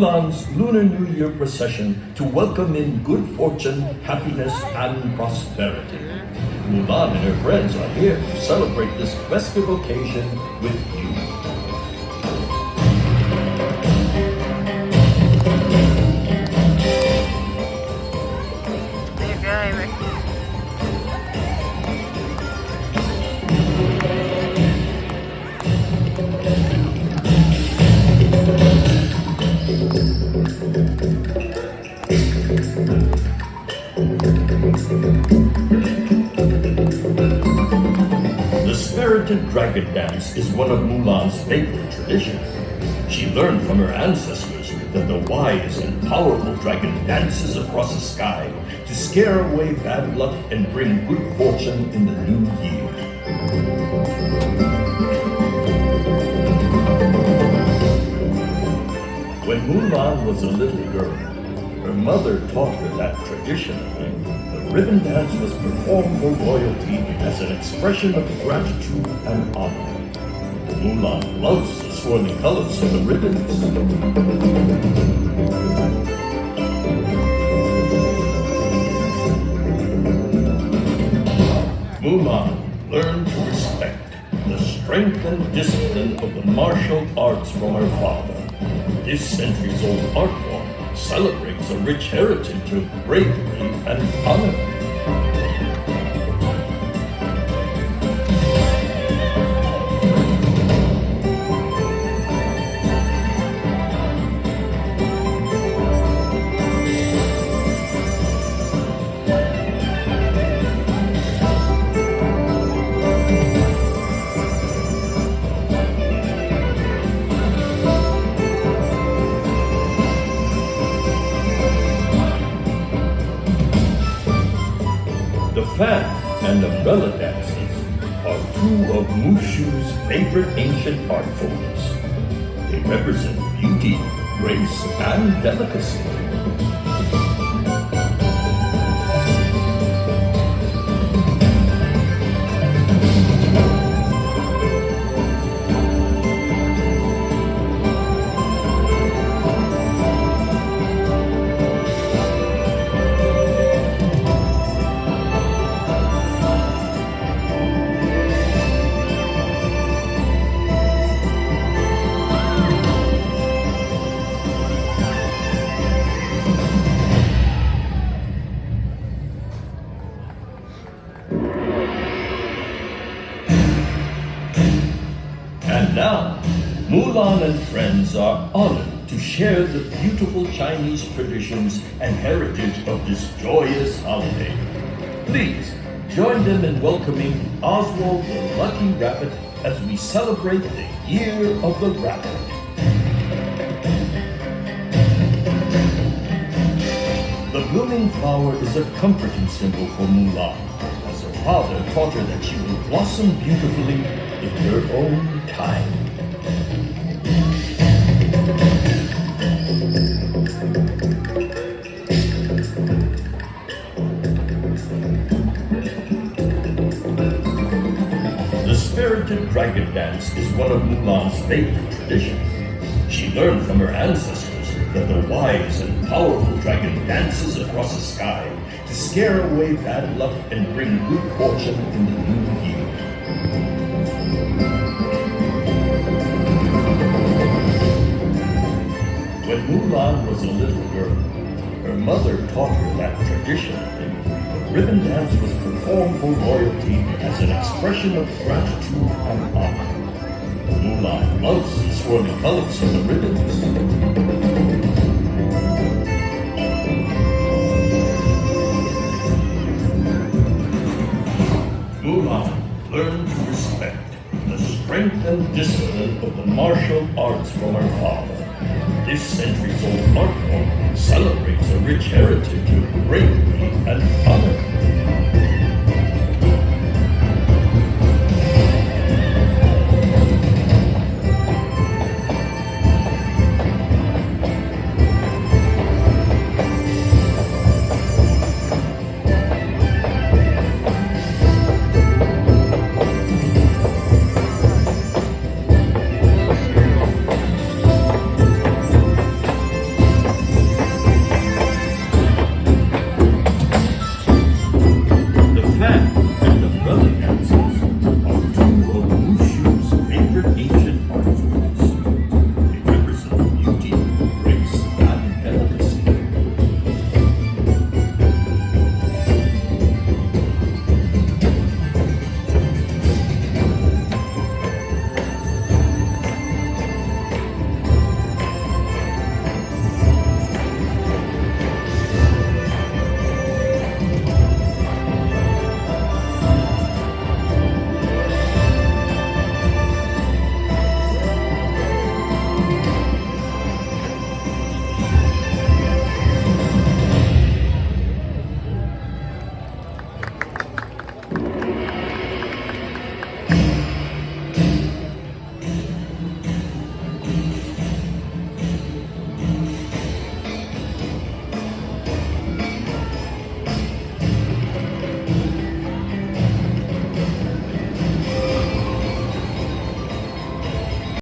Mulan's Lunar New Year procession to welcome in good fortune, happiness, and prosperity. Mulan and her friends are here to celebrate this festive occasion with you. The spirited dragon dance is one of Mulan's favorite traditions. She learned from her ancestors that the wise and powerful dragon dances across the sky to scare away bad luck and bring good fortune in the new year. When Mulan was a little girl, her mother taught her that traditionally, the ribbon dance was performed for royalty as an expression of gratitude and honor. Mulan loves the swirling colors of the ribbons. Mulan learned to respect the strength and discipline of the martial arts from her father. This centuries-old art form celebrates a rich heritage of bravery and honor. The fan and umbrella dances are two of Mushu's favorite ancient art forms. They represent beauty, grace, and delicacy. And now, Mulan and friends are honored to share the beautiful Chinese traditions and heritage of this joyous holiday. Please join them in welcoming Oswald the Lucky Rabbit as we celebrate the Year of the Rabbit. The blooming flower is a comforting symbol for Mulan, as her father taught her that she will blossom beautifully in her own time. The spirited dragon dance is one of Mulan's favorite traditions. She learned from her ancestors that the wise and powerful dragon dances across the sky to scare away bad luck and bring good fortune in the new year. When Mulan was a little girl, her mother taught her that traditionally, the ribbon dance was performed for royalty as an expression of gratitude and honor. Mulan loves the swirling colors of the ribbons. Mulan learned to respect the strength and discipline of the martial arts from her father. This centuries-old art form celebrates a rich heritage of bravery and honor.